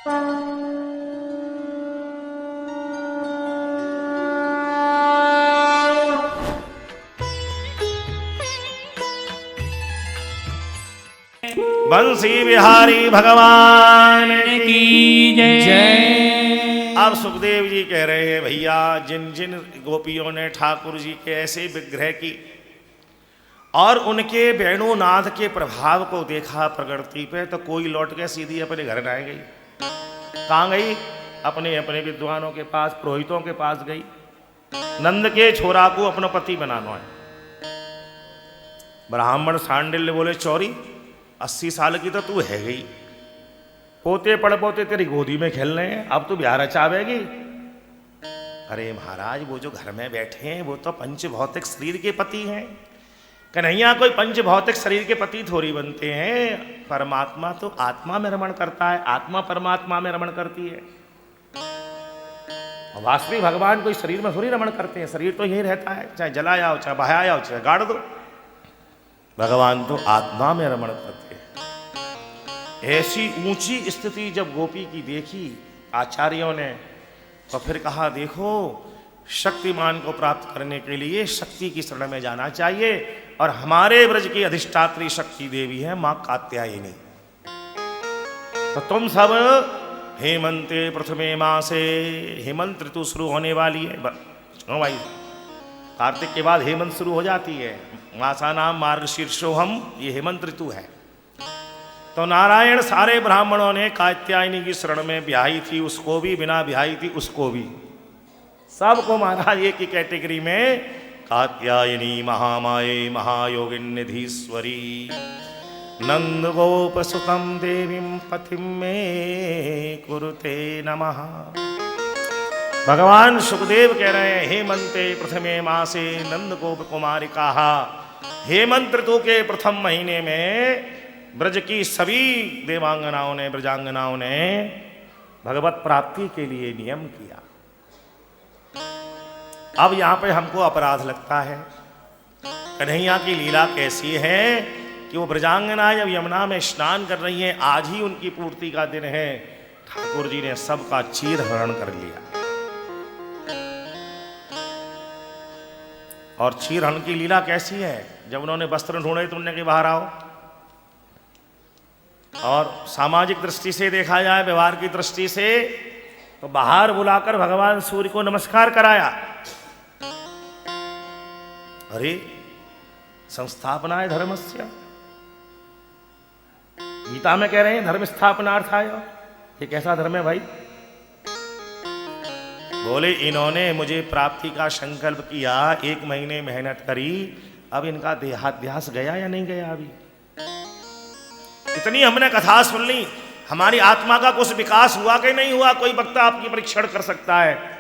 बंसी बिहारी भगवान की जय। अब सुखदेव जी कह रहे हैं, भैया जिन जिन गोपियों ने ठाकुर जी के ऐसे विग्रह की और उनके वेणुनाद के प्रभाव को देखा प्रकृति पे, तो कोई लौट के सीधी अपने घर न गई। कहाँ गई? अपने अपने विद्वानों के पास, पुरोहितों के पास गई। नंद के छोरा को अपना पति बनाना है। ब्राह्मण सांडिल्य बोले, चौरी 80 साल की तो तू है गई, पोते पड़पोते तेरी गोदी में खेल रहे हैं, अब तू ब्याह रचावेगी? अरे महाराज, वो जो घर में बैठे हैं वो तो पंच भौतिक शरीर के पति हैं। कन्हैया कोई पंच भौतिक शरीर के पति थोड़ी बनते हैं। परमात्मा तो आत्मा में रमण करता है, आत्मा परमात्मा में रमण करती है। वास्तविक भगवान कोई शरीर में थोड़ी रमण करते हैं। शरीर तो यही रहता है, चाहे जलाया हो, चाहे बहाया हो, चाहे गाड़ दो। भगवान तो आत्मा में रमण करते हैं। ऐसी ऊंची स्थिति जब गोपी की देखी आचार्यों ने, तो फिर कहा, देखो शक्तिमान को प्राप्त करने के लिए शक्ति की शरण में जाना चाहिए। और हमारे ब्रज की अधिष्ठात्री शक्ति देवी है मां कात्यायनी। तो तुम सब हेमंते प्रथमे मासे, हेमंत ऋतु शुरू होने वाली है भाई, कार्तिक के बाद हेमंत शुरू हो जाती है। मासा नाम मार्गशीर्षोहम, ये हेमंत ऋतु है। तो नारायण सारे ब्राह्मणों ने कात्यायनी की शरण में ब्याही थी, उसको भी, बिना ब्याही थी उसको भी, सबको महाराज एक ही कैटेगरी में कात्यायनी महामाये महायोगिन्निधीश्वरी नंद गोप सुतम देवीं पतिम में कुरुते नमः। भगवान सुखदेव कह रहे हैं, हेमंते प्रथमे मासे नंद गोप कुमारिका। हेमंत ऋतु के प्रथम महीने में ब्रज की सभी देवांगनाओं ने, ब्रजांगनाओं ने भगवत प्राप्ति के लिए नियम किया। अब यहां पे हमको अपराध लगता है। कन्हैया की लीला कैसी है कि वो ब्रजांगना जब यमुना में स्नान कर रही हैं, आज ही उनकी पूर्ति का दिन है, ठाकुर जी ने सबका चीर हरण कर लिया। और चीर हरण की लीला कैसी है? जब उन्होंने वस्त्र ढूंढे तो उन्होंने कि बाहर आओ। और सामाजिक दृष्टि से देखा जाए, व्यवहार की दृष्टि से, तो बाहर बुलाकर भगवान सूर्य को नमस्कार कराया। अरे संस्थापना है धर्मस्य, गीता में कह रहे हैं धर्म स्थापनार्थाय। ये कैसा धर्म है भाई? बोले, इन्होंने मुझे प्राप्ति का संकल्प किया, 1 महीने मेहनत करी, अब इनका देहाध्यास गया या नहीं गया? अभी इतनी हमने कथा सुन ली, हमारी आत्मा का कुछ विकास हुआ कि नहीं हुआ? कोई वक्ता आपकी परीक्षण कर सकता है।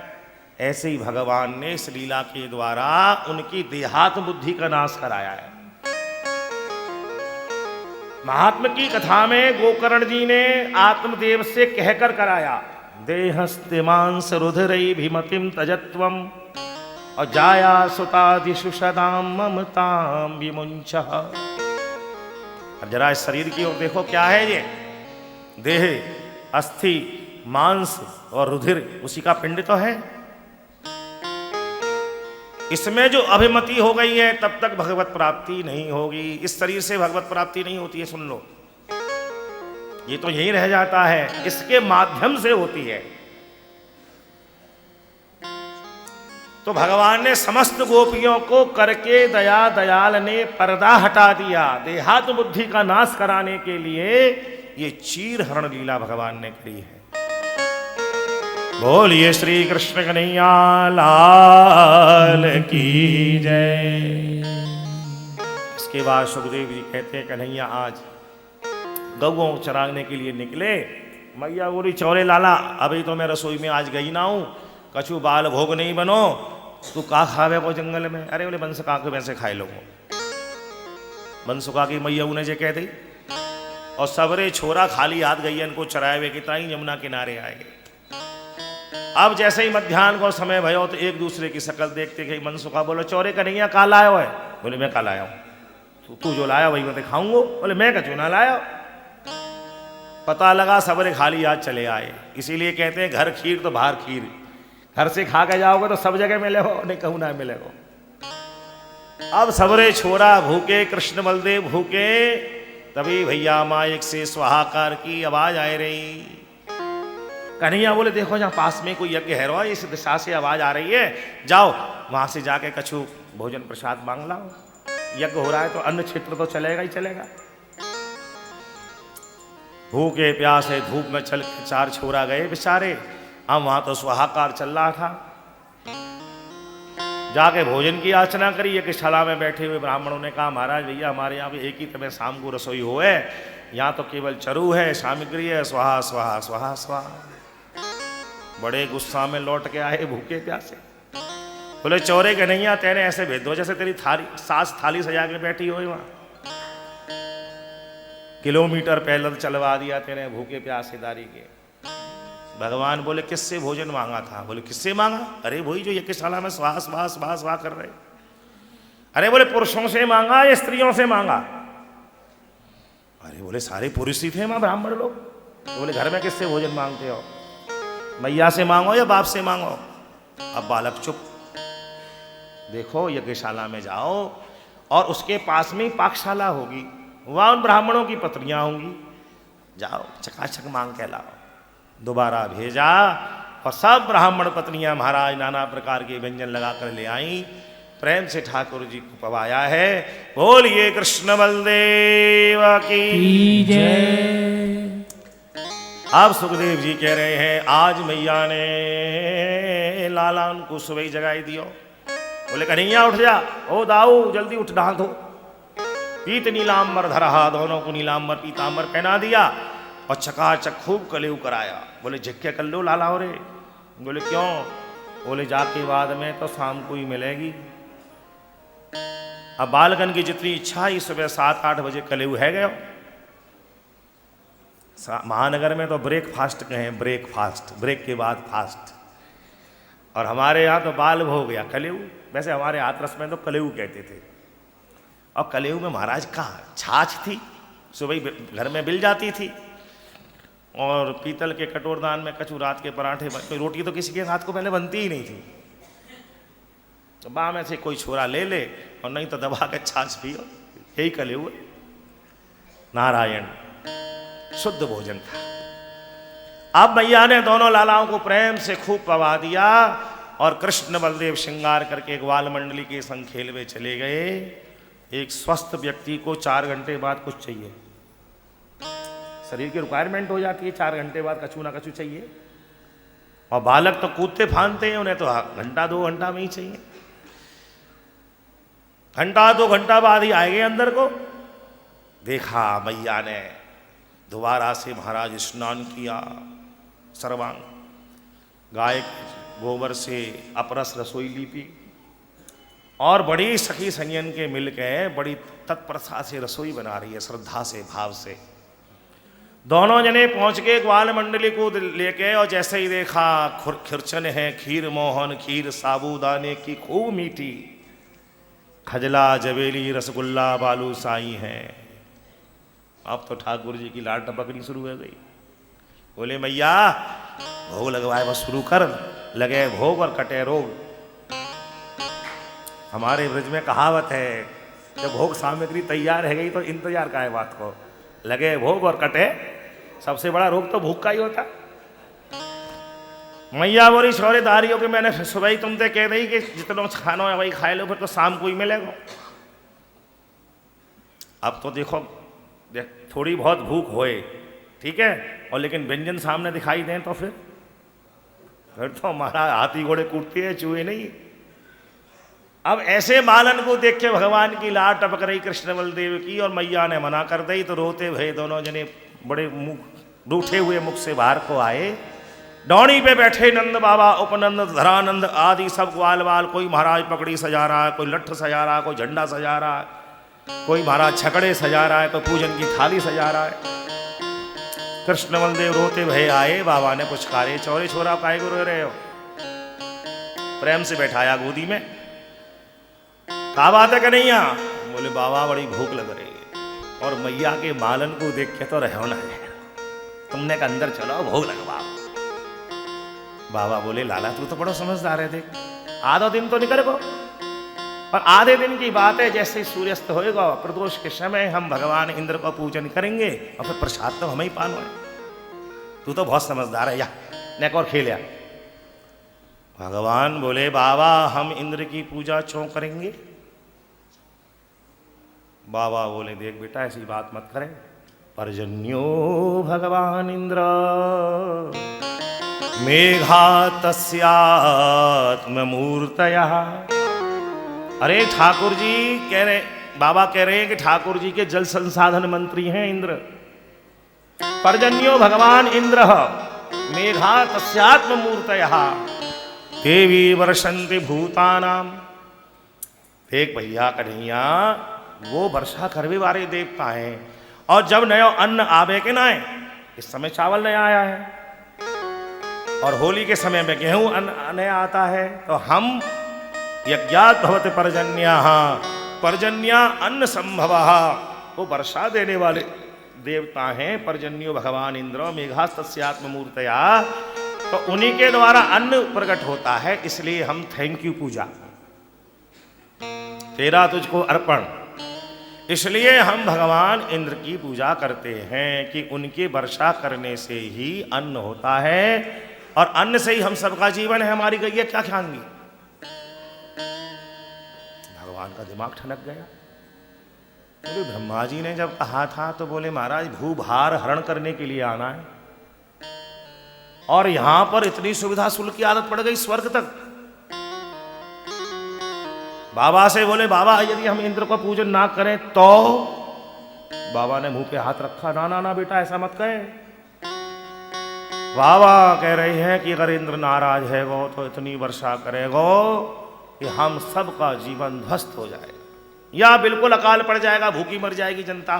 ऐसे ही भगवान ने इस लीला के द्वारा उनकी देहात्म बुद्धि का नाश कराया है। महात्मा की कथा में गोकर्ण जी ने आत्मदेव से कहकर कराया, देहस्ते मांस रुधिरई भीमतिम तजत्वम और जाया सुतादिशु सदाम ममताम विमुंच। अब जरा इस शरीर की ओर देखो, क्या है ये? देह, अस्थि, मांस और रुधिर, उसी का पिंड तो है। इसमें जो अभिमति हो गई है, तब तक भगवत प्राप्ति नहीं होगी। इस शरीर से भगवत प्राप्ति नहीं होती है, सुन लो, ये तो यही रह जाता है, इसके माध्यम से होती है। तो भगवान ने समस्त गोपियों को करके दया दयाल ने पर्दा हटा दिया। देहात्म बुद्धि का नाश कराने के लिए ये चीर हरण लीला भगवान ने करी है। बोलिए श्री कृष्ण कन्हैया लाल की जय। इसके बाद सुखदेव जी कहते हैं, कन्हैया आज गौओं चराने के लिए निकले। मैया बोली, चौरे लाला अभी तो मैं रसोई में आज गई ना हूं, कछु बाल भोग नहीं बनो, तू का खावे को जंगल में? अरे बोले, बंसुका के वैसे खाए लोगों। बंसुका की मैया उन्हें जे कह दी, और सबरे छोरा खाली हाथ गई इनको चराए हुए कितना ही यमुना किनारे आए। अब जैसे ही मध्याह्न को समय भयो तो एक दूसरे की शक्ल देखते गई। मनसुखा बोलो, चौरे कन्हैया का लायो है? बोले, मैं का लाया हूं। तू जो लाया वही मैं दिखाऊंगा। बोले, मैं कचू ना लाया। पता लगा सबरे खाली आज चले आए। इसीलिए कहते हैं घर खीर तो बाहर खीर। घर से खा के जाओगे तो सब जगह मिले हो, नहीं कहूँ ना मिले हो। अब सबरे छोरा भूखे, कृष्ण बलदेव भूखे, तभी भैया मायक से स्वाहाकार की आवाज आ रही। कन्हैया बोले देखो यहाँ पास में कोई यज्ञ है रो, इस दिशा से आवाज आ रही है, जाओ वहां से जाके कछु भोजन प्रसाद मांग लाओ। यज्ञ हो रहा है तो अन्न क्षेत्र तो चलेगा ही चलेगा। भूखे प्यासे धूप में चल के 4 छोरा गए बेचारे। अब वहां तो स्वाहाकार चल रहा था। जाके भोजन की याचना करी। यज्ञशाला में बैठे हुए ब्राह्मणों ने कहा महाराज भैया हमारे यहाँ पे एक ही समय शाम को रसोई हो है, यहाँ तो केवल चरू है, सामग्री है, स्वाहा स्वाहा स्वाहा स्वाहा। बड़े गुस्सा में लौट के आए भूखे प्यासे। बोले चौरे के नहीं तेरे ऐसे भेज दो जैसे तेरी सास थाली सजा के बैठी हो। वहां किलोमीटर पैदल चलवा दिया तेरे भूखे प्यासे दारी के। भगवान बोले किससे भोजन मांगा था? बोले किससे मांगा? अरे वही जो यज्ञशाला में स्वाहा स्वाहा स्वाहा स्वाहा कर रहे। अरे बोले पुरुषों से मांगा या स्त्रियों से मांगा? अरे बोले सारे पुरुष ही थे वहां ब्राह्मण लोग। तो बोले घर में किससे भोजन मांगते हो? मैया से मांगो या बाप से मांगो? अब बालक चुप। देखो यज्ञशाला में जाओ और उसके पास में पाकशाला होगी, वहां उन ब्राह्मणों की पत्नियां होंगी, जाओ चकाचक मांग के लाओ। दोबारा भेजा और सब ब्राह्मण पत्नियां महाराज नाना प्रकार के व्यंजन लगाकर ले आई। प्रेम से ठाकुर जी को पवाया है। बोलिए कृष्ण बलदेव की जय। अब सुखदेव जी कह रहे हैं आज मैया ने लाला उनको सुबह जगाई दियो। बोले कन्हैया उठ जा, ओ दाऊ जल्दी उठ नहा धो। पीत नीलांबर धरहा, दोनों को नीलांबर पीतांबर पहना दिया और चकाचक खूब कलेऊ कराया। बोले झक्के कर लो लाला हो रे। बोले क्यों? बोले जाके बाद में तो शाम को ही मिलेगी। अब बालकन की जितनी इच्छा ही सुबह 7-8 बजे कलेऊ है गए। महानगर में तो ब्रेकफास्ट कहें, ब्रेकफास्ट, ब्रेक के बाद फास्ट। और हमारे यहाँ तो बाल भोग या कलेऊ। वैसे हमारे हाथरस में तो कलेऊ कहते थे। और कलेऊ में महाराज कहाँ छाछ थी, सुबह घर में मिल जाती थी। और पीतल के कटोरदान में कछु रात के पराठे, कोई रोटी तो किसी के हाथ को पहले बनती ही नहीं थी। तो बा में से कोई छोरा ले ले और नहीं तो दबा के छाछ पियो। यही कलेऊ है। नारायण शुद्ध भोजन था। अब मैया ने दोनों लालाओं को प्रेम से खूब पवा दिया और कृष्ण बलदेव श्रृंगार करके ग्वाल मंडली के संग खेलवे चले गए। एक स्वस्थ व्यक्ति को 4 घंटे बाद कुछ चाहिए, शरीर की रिक्वायरमेंट हो जाती है, 4 घंटे बाद कछु ना कछु चाहिए। और बालक तो कूदते फांदते हैं, उन्हें तो घंटा 2 घंटा में ही चाहिए। घंटा 2 घंटा बाद ही आएंगे अंदर को। देखा मैया ने दोबारा से महाराज स्नान किया, सर्वांग गाय के गोबर से अपरस रसोई लीपी और बड़ी सखी संयन के मिल के बड़ी तत्परता से रसोई बना रही है, श्रद्धा से भाव से। दोनों जने पहुंच गए ग्वाल मंडली को लेके और जैसे ही देखा खिरचन है, खीर मोहन, खीर साबूदाने की खूब मीठी, खजला जवेली रसगुल्ला बालूशाही है। अब तो ठाकुर जी की लाल टपकनी शुरू हो गई। बोले मैया भोग लगवाए बस शुरू कर। लगे भोग और कटे रोग। हमारे ब्रज में कहावत है जब भोग सामग्री तैयार है गई तो इंतजार का है बात को। लगे भोग और कटे, सबसे बड़ा रोग तो भूख का ही होता। मैया बोली शौर्यधारियों के मैंने सुबह ही तुमसे कह रही कि जितना खाना है वही खाए लो, फिर तो शाम को ही मिलेगा। अब तो देखो थोड़ी बहुत भूख होए ठीक है, और लेकिन व्यंजन सामने दिखाई दें तो फिर तो हमारा हाथी घोड़े कूदते हैं, चूहे नहीं। अब ऐसे बालन को देख के भगवान की लाट टपक रही कृष्ण बलदेव की, और मैया ने मना कर दी तो रोते भये दोनों जने बड़े मुख रूठे हुए मुख से बाहर को आए। डौड़ी पे बैठे नंद बाबा, उपनंद, धरानंद आदि सब ग्वाल वाल, कोई महाराज पकड़ी सजा रहा है, कोई लठ सजा रहा है, कोई झंडा सजा रहा है, कोई महाराज छकड़े सजा रहा है, कोई पूजन की थाली सजा रहा है। कृष्ण बलदेव रोते भये आए। बाबा ने पुचकारे चौरे छोरा काहे को रो रहे हो? प्रेम से बैठाया गोदी में। कहा बात है कन्हैया? बोले बाबा बड़ी भूख लग रही है और मैया के मालन को देख के तो रहो ना है। तुमने कहा अंदर चलो भोग लगवाओ। बाबा बोले लाला तू तो बड़ा समझदार है, देख आधा दिन तो निकल गो, और आधे दिन की बात है, जैसे ही सूर्यास्त होएगा प्रदोष के समय हम भगवान इंद्र का पूजन करेंगे और फिर प्रसाद तो हमें ही पाना है। तू तो बहुत समझदार है, या नेक और खेल या। भगवान बोले बाबा हम इंद्र की पूजा क्यों करेंगे? बाबा बोले देख बेटा ऐसी बात मत करे, पर्जन्यो भगवान इंद्र मेघा तस्यात्म मूर्तयः। अरे ठाकुर जी कह रहे, बाबा कह रहे हैं कि ठाकुर जी के जल संसाधन मंत्री हैं इंद्र। पर्जन्यो भगवान इंद्र मेघा तस्यात्म मूर्तयः देवी वर्षन्ति भूतानाम। देख भैया कन्हैया वो वर्षा करवे वाले देवता हैं, और जब नयो अन्न आवे के ना है, इस समय चावल नया आया है और होली के समय में गेहूं अन्न नया आता है, तो हम यज्ञात भवत पर्जन्याः पर्जन्या अन्न संभवः, वो वर्षा देने वाले देवता हैं। पर्जन्यो भगवान इंद्र मेघास्तस्यात्म मूर्तया, तो उन्हीं के द्वारा अन्न प्रकट होता है, इसलिए हम थैंक यू पूजा तेरा तुझको अर्पण, इसलिए हम भगवान इंद्र की पूजा करते हैं कि उनके वर्षा करने से ही अन्न होता है, और अन्न से ही हम सबका जीवन है। हमारी गैया क्या खाएंगी? भगवान का दिमाग ठनक गया। बोले ब्रह्मा जी ने जब कहा था तो बोले महाराज भूभार हरण करने के लिए आना है, और यहां पर इतनी सुविधा शुल्क की आदत पड़ गई स्वर्ग तक। बाबा से बोले बाबा यदि हम इंद्र को पूजन ना करें तो? बाबा ने मुंह पे हाथ रखा, ना ना ना बेटा ऐसा मत कहे। बाबा कह रहे हैं कि अगर इंद्र नाराज है वो तो इतनी वर्षा करेगो कि हम सबका जीवन ध्वस्त हो जाएगा, या बिल्कुल अकाल पड़ जाएगा, भूखी मर जाएगी जनता।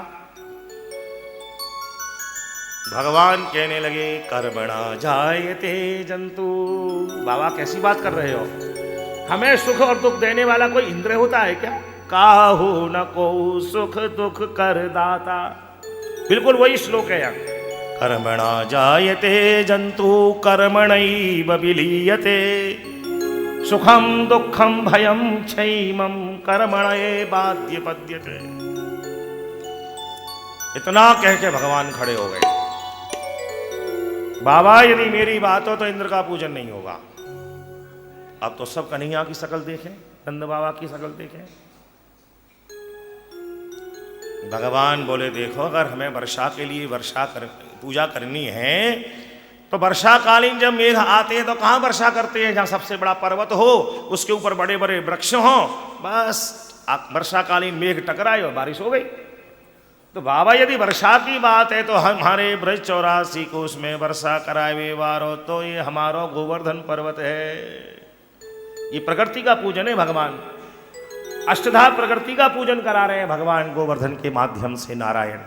भगवान कहने लगे कर्मणा जायते जंतु। बाबा कैसी बात कर रहे हो? हमें सुख और दुख देने वाला कोई इंद्र होता है क्या? काहू न को सुख दुख कर दाता, बिल्कुल वही श्लोक है यहाँ। कर्मणा जायते जंतु कर्मणैव विलीयते, सुखम दुखम भयम क्षैमम कर्मणे बाध्य पद्यते। इतना कह के भगवान खड़े हो गए। बाबा यदि मेरी बात हो तो इंद्र का पूजन नहीं होगा। अब तो सब कन्हैया की शकल देखें, नंद बाबा की शकल देखें। भगवान बोले देखो अगर हमें वर्षा के लिए पूजा करनी है तो वर्षाकालीन जब मेघ आते हैं तो कहाँ वर्षा करते हैं? जहाँ सबसे बड़ा पर्वत हो, उसके ऊपर बड़े बड़े वृक्ष हों, बस वर्षाकालीन मेघ टकराए और बारिश हो गई। तो बाबा यदि वर्षा की बात है तो हमारे ब्रज 84 को उसमें वर्षा कराए वारो, तो ये हमारा गोवर्धन पर्वत है। ये प्रकृति का पूजन है। भगवान अष्टधा प्रकृति का पूजन करा रहे हैं भगवान गोवर्धन के माध्यम से नारायण।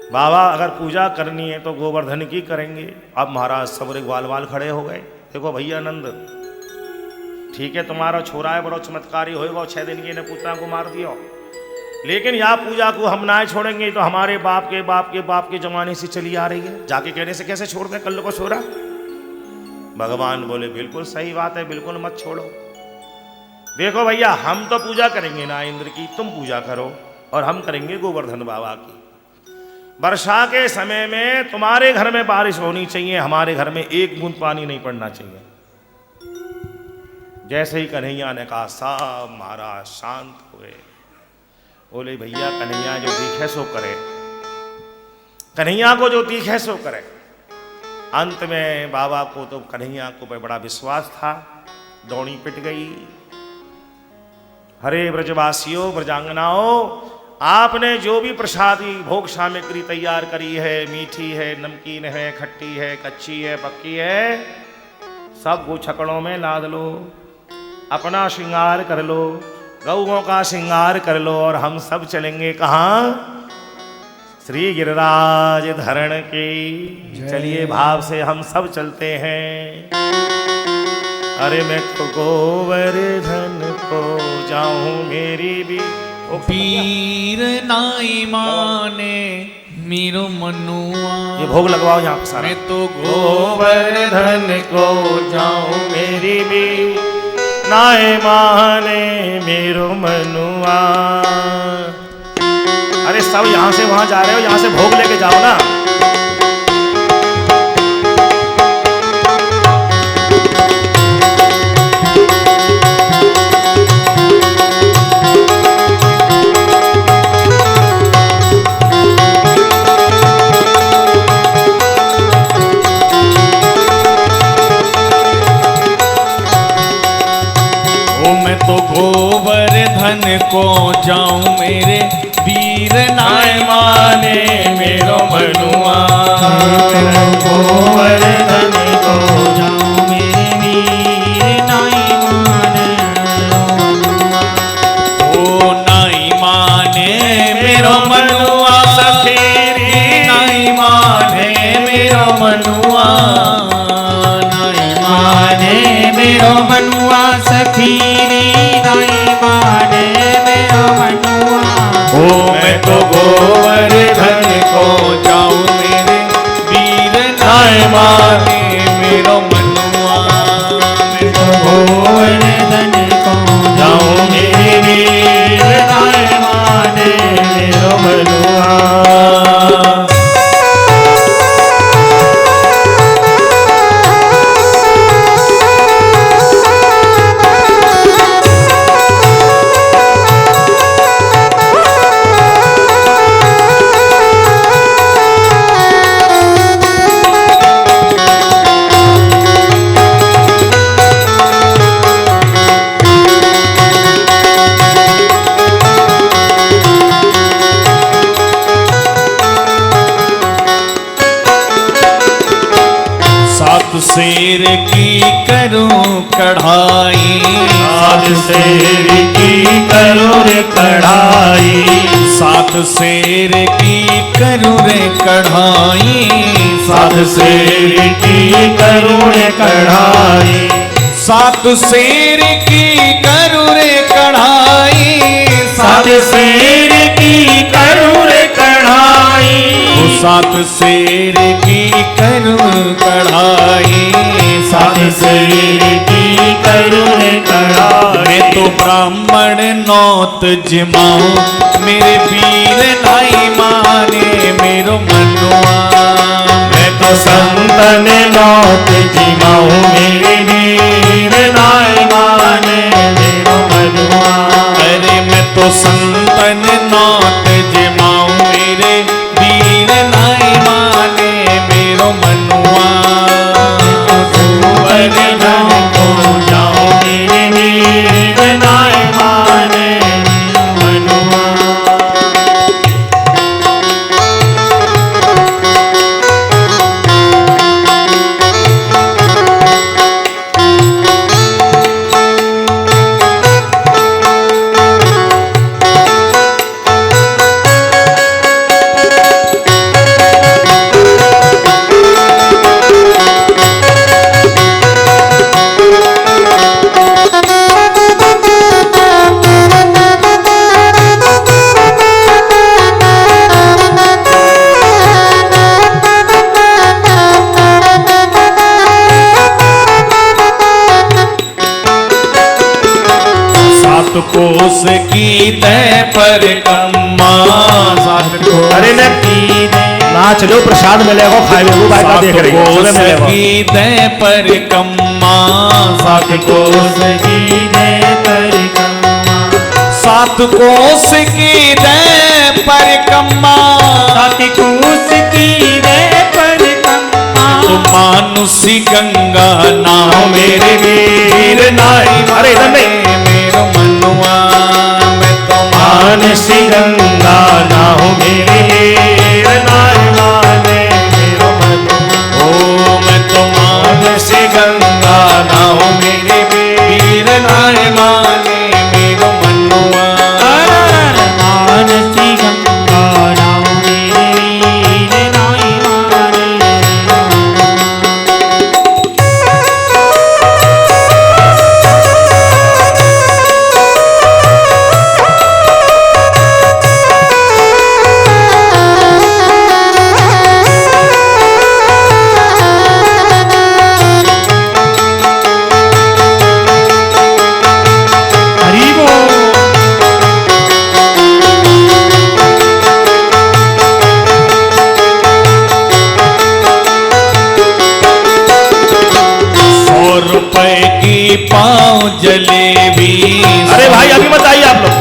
बाबा अगर पूजा करनी है तो गोवर्धन की करेंगे। अब महाराज सबरे ग्वाल वाल खड़े हो गए। देखो भैया नंद, ठीक है तुम्हारा छोरा है बड़ा चमत्कारी होएगा, 6 दिन की ने पुत्रा को मार दिया, लेकिन यह पूजा को हम ना छोड़ेंगे तो हमारे बाप के बाप के बाप के जमाने से चली आ रही है, जाके कहने से कैसे छोड़ दें कल को छोरा? भगवान बोले बिल्कुल सही बात है, बिल्कुल मत छोड़ो। देखो भैया हम तो पूजा करेंगे ना इंद्र की, तुम पूजा करो और हम करेंगे गोवर्धन बाबा की। वर्षा के समय में तुम्हारे घर में बारिश होनी चाहिए, हमारे घर में एक बूंद पानी नहीं पड़ना चाहिए। जैसे ही कन्हैया ने कहा सब महाराज शांत हुए। बोले भैया कन्हैया जो दिखे सो करे, कन्हैया को जो दिखे सो करे। अंत में बाबा को तो कन्हैया को पे बड़ा विश्वास था, दौड़ी पिट गई। हरे ब्रजवासियों ब्रजांगनाओं, आपने जो भी प्रसादी भोग सामग्री तैयार करी है, मीठी है, नमकीन है, खट्टी है, कच्ची है, पक्की है, सब वो छकड़ों में लाद लो, अपना श्रृंगार कर लो, गौओं का श्रृंगार कर लो, और हम सब चलेंगे कहाँ? श्री गिरिराज धरण की। चलिए भाव से हम सब चलते हैं। अरे मैं तो गोवर्धन को जाऊं मेरी भी पीर नाई माने मीरो मनुआ। ये भोग लगवाओ यहाँ पे सारा। मैं तो गोवर्धन को जाऊं मेरी भी नाय माने मेरो मनुआ। अरे सब यहाँ से वहां जा रहे हो, यहाँ से भोग लेके जाओ ना। मैं तो गोवर्धन को जाऊं मेरे वीर नाय माने मेरो मनुआ। गोवर्धन को जाऊं मेरे वीर नाई माने। ओ नाई माने मेरो मनुआ सखीरी, नाई माने मेरो मनुआ। नाई माने मेरो मनुआ सखीरी, नाई माने मेरो मनुआ। ओ मैं तो गोवर्धन को जाऊं मेरे वीर नाय माने मेरो मनुआ। मैं तो गोवर्धन को जाऊं मेरे वीर नाई माने मेरो मनुआ। शेर की करूं कढ़ाई, सात शेर की करूं रे कढ़ाई। सात शेर की करूं रे कढ़ाई। सात शेर की करूं रे कढ़ाई। सात शेर की करूं रे कढ़ाई। सात शेर की करूं रे कढ़ाई। सात शेर की करूं कढ़ाई। सात शेर की करूं रे कढ़ाई। मैं तो ब्राह्मण नौत जिमाऊं मेरे वीर नाई माने मेरो मनुआ। मैं तो संतन नौत जिमाऊं मेरे वीर नाई माने मेरो मनुआ। अरे मैं तो संतन नौत जिमाऊं मेरे वीर नाई माने मेरो मनुआ। गोवर्धन को जाऊं मेरे वीर नाई माने मेरो मनुआ। कोस की तय पर कम्मा। सात कोस अरे ने ना चलो प्रसाद मिलेगा खाए वो भाई का देख रही है कोस की तय पर कम्मा। सात कोस की तय पर कम्मा। सात कोस की तय पर कम्मा। सात कोस की तय पर कम्मा। तो मानुसी गंगा नाव मेरे वीर नाई। अरे इधर नहीं। मेरो मनुआ मैं तो मानसी गंगा नाहु मेरे वीर नाई माने मेरो मनुआ। ओ मैं तो मानसी गंगा नाव मेरे वीर नाई माने मेरो मनुआ। मानसी गंगा नाहु मेरे वीर नाई माने मेरो मनुआ। जलेबी। अरे भाई अभी मत आइए आप लोग,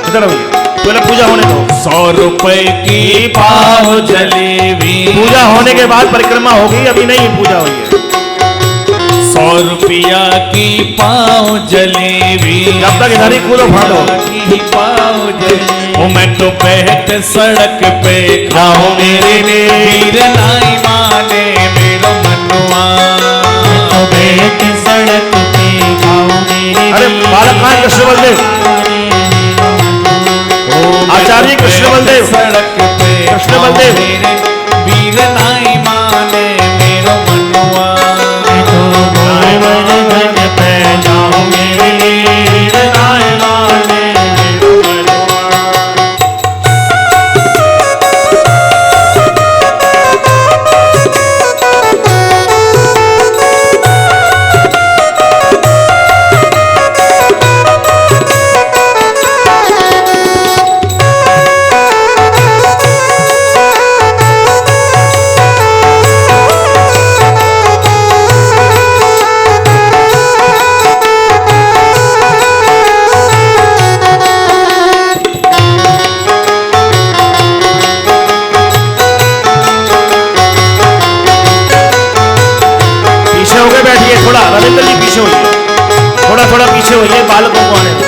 इधर आइए, पहले पूजा होने दो। 100 रुपए की पाव जलेबी। पूजा होने के बाद परिक्रमा होगी, अभी नहीं पूजा हुई है। 100 रुपया की पाव जलेबी। जब तक इधर ही कूदो फाड़ो। की पाव जलेबी। ओ मैं तो बैठ सड़क पे खाऊं मेरे वीर नाई माने मेरो मनुआ। तो बैठ सड़क पे खाओ मेरे अरे बालक कहाँ है? कृष्ण बलदेव, आचार्य कृष्ण बलदेव, सड़क पे कृष्ण बलदेव। मेरे वीर नाई माने मेरो मनुआ। तो गोवर धन पे जाओ मेरे वीर नाई माने मेरो मनुआ। पीछे होके बैठिए थोड़ा, रविंद्र जी पीछे होइए, थोड़ा थोड़ा पीछे होइए, बालकों को आने दो।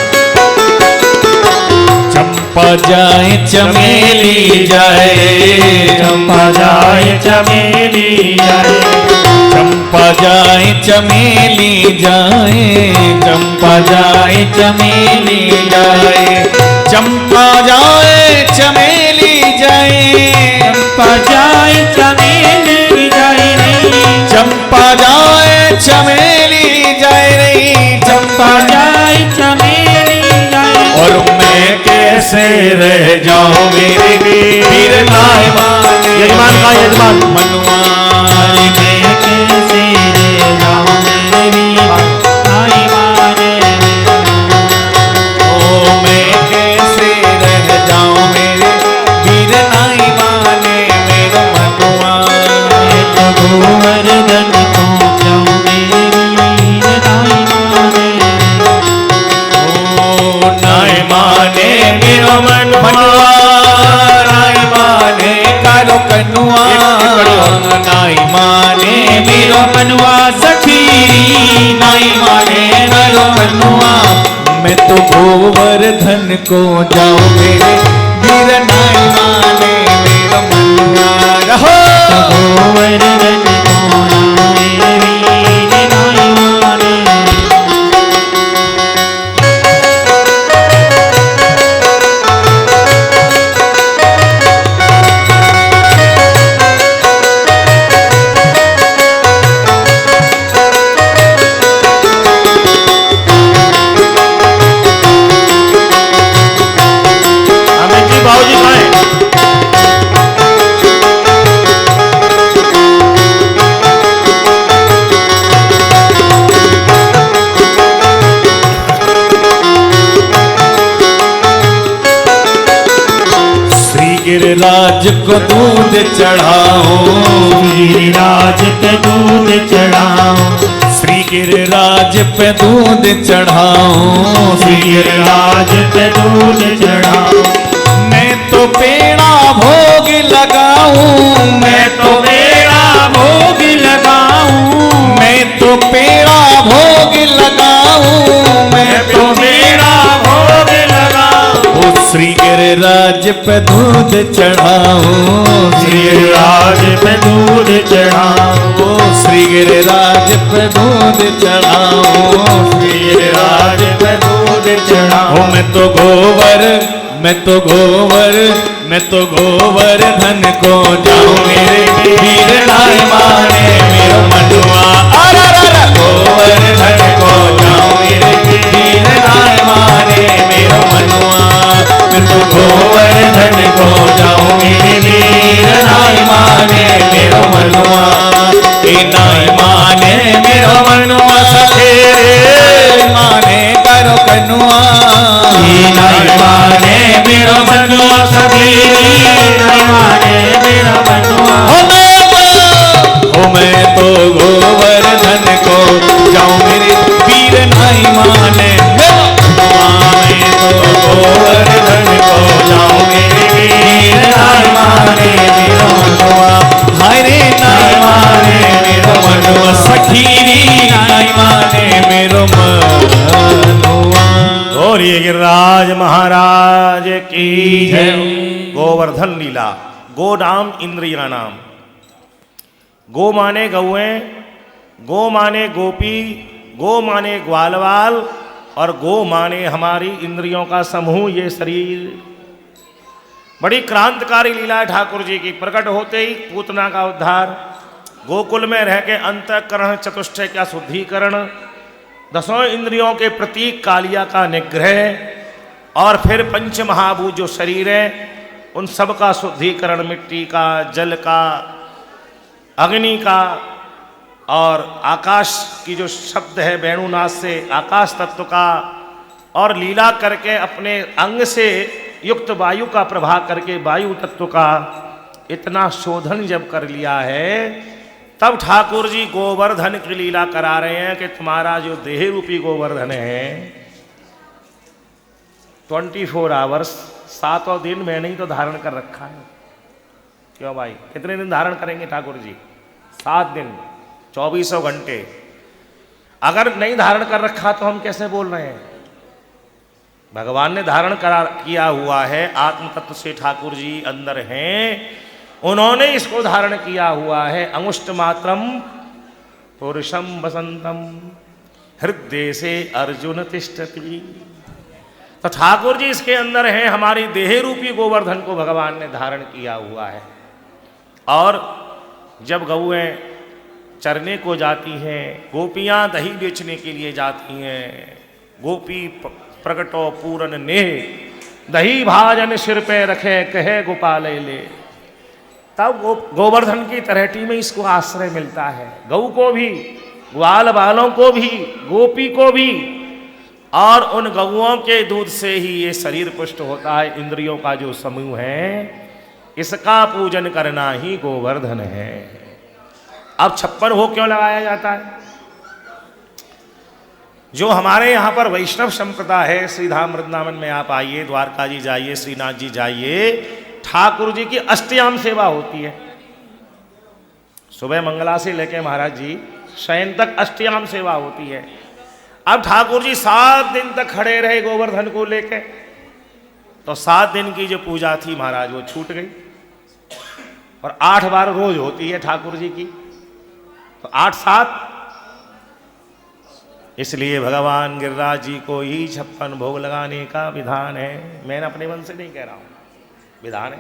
चंपा जाए चमेली जाए। चंपा जाए चमेली जाए। चंपा जाए चमेली जाए। चंपा जाए चमेली जाए। चंपा जाए चमेली जाए। चंपा जाए चमेली जाए रे। चंपा जाए चमेली जाए रे। चंपा जाए चमेली जाए। और मैं कैसे रह जाऊं मेरे वीर नाई माने। यजमान कहाँ है? यजमान मनुआ। मैं कैसे रह जाऊं मेरे वीर नाई माने। ओ मैं कैसे रह जाऊं मेरे वीर नाई माने मेरो मनुआ। तो गोवर्धन को जाऊं मेरे वीर नाई माने। ओ नाई माने मेरो मनुआ। नाई माने करो कनुआ। नाई माने मेरो मनुआ सखी। नाई माने करो कनुआ। मैं तो गोवर्धन को जाऊं मेरे वीर नाई माने मेरो मनुआ। रहो तो गोवर्धन को जाऊं मेरे वीर नाई माने। अमित जी बाबूजी कहाँ हैं? श्री गिरिराज को दूध चढ़ाओ। गिरिराज पे दूध चढ़ाओ। श्री गिरिराज पे दूध चढ़ाओ। श्री गिरिराज पे दूध चढ़ाओ। मैं तो पेड़ा भोग लगाऊं। मैं तो मेरा भोग लगाऊं। मैं तो पेड़ा भोग लगाऊं। मैं तो मेरा भोग लगाऊं। ओ श्री गिरिराज पे दूध चढ़ाओ। श्री गिरिराज पे दूध चढ़ाओ। ओ श्री गिरिराज पे दूध चढ़ाओ। श्री गिरिराज पे दूध चढ़ाओ। ओ मैं तो गोवर्धन को जाऊं मेरे वीर नाई माने मेरो मनुआ। गोवर्धन को जाऊं मेरे वीर नाई माने मेरो मनुआ। मैं तो गोवर्धन को जाऊं मेरे वीर नाई माने मेरो मनुआ। ए नाई माने मेरो मनुआ सखेरे माने करो कनुआ। नाई माने मेरो मनुआ सभी। नाई माने मेरो मनुआ। मैं तो गोवर्धन को जाऊं मेरे वीर नाई माने बोलिए गिरिराज महाराज की जय। जय। गोवर्धन लीला। गो नाम इंद्रिया नाम। गो माने गौएं, गो माने गोपी, गो माने ग्वालवाल और गो माने हमारी इंद्रियों का समूह, ये शरीर। बड़ी क्रांतिकारी लीला है ठाकुर जी की। प्रकट होते ही पूतना का उद्धार, गोकुल में रह के अंतःकरण चतुष्टय का शुद्धिकरण, 10 इंद्रियों के प्रतीक कालिया का निग्रह और फिर पंच महाभूत जो शरीर है उन सब का शुद्धिकरण, मिट्टी का, जल का, अग्नि का और आकाश की जो शब्द है वेणुनाद से आकाश तत्व का, और लीला करके अपने अंग से युक्त वायु का प्रभाव करके वायु तत्व का इतना शोधन जब कर लिया है, तब ठाकुर जी गोवर्धन की लीला करा रहे हैं कि तुम्हारा जो देह रूपी गोवर्धन है 24 आवर्स 7 दिन मैंने ही तो धारण कर रखा है। क्यों भाई, कितने दिन धारण करेंगे ठाकुर जी? 7 दिन, 24 घंटे। अगर नहीं धारण कर रखा तो हम कैसे बोल रहे हैं? भगवान ने धारण किया हुआ है, आत्म तत्व से ठाकुर जी अंदर हैं, उन्होंने इसको धारण किया हुआ है। अंगुष्ठ मात्रम पुरुषम वसंतम हृदय से अर्जुन तिष्ठति। तो ठाकुर जी इसके अंदर हैं, हमारी देह रूपी गोवर्धन को भगवान ने धारण किया हुआ है। और जब गौएं चरने को जाती हैं, गोपियां दही बेचने के लिए जाती हैं, गोपी प्रगटो पूरन ने दही भाजन सिर पे रखे कहे गोपाल ले, तब गोवर्धन की तरहेटी में इसको आश्रय मिलता है। गौ को भी, ग्वाल बालों को भी, गोपी को भी, और उन गौओं के दूध से ही ये शरीर पुष्ट होता है। इंद्रियों का जो समूह है इसका पूजन करना ही गोवर्धन है। अब 56 भोग क्यों लगाया जाता है? जो हमारे यहाँ पर वैष्णव संप्रदाय है, श्रीधाम वृंदावन में आप आइए, द्वारका जी जाइए, श्रीनाथ जी जाइए, ठाकुर जी की अष्टयाम सेवा होती है। सुबह मंगला से लेके महाराज जी शयन तक अष्टयाम सेवा होती है। अब ठाकुर जी 7 दिन तक खड़े रहे गोवर्धन को लेके, तो 7 दिन की जो पूजा थी महाराज वो छूट गई। और 8 बार रोज होती है ठाकुर जी की, तो 8 7। इसलिए भगवान गिरिराज जी को ही 56 भोग लगाने का विधान है। मैंने अपने मन से नहीं कह रहा हूं, विधान है।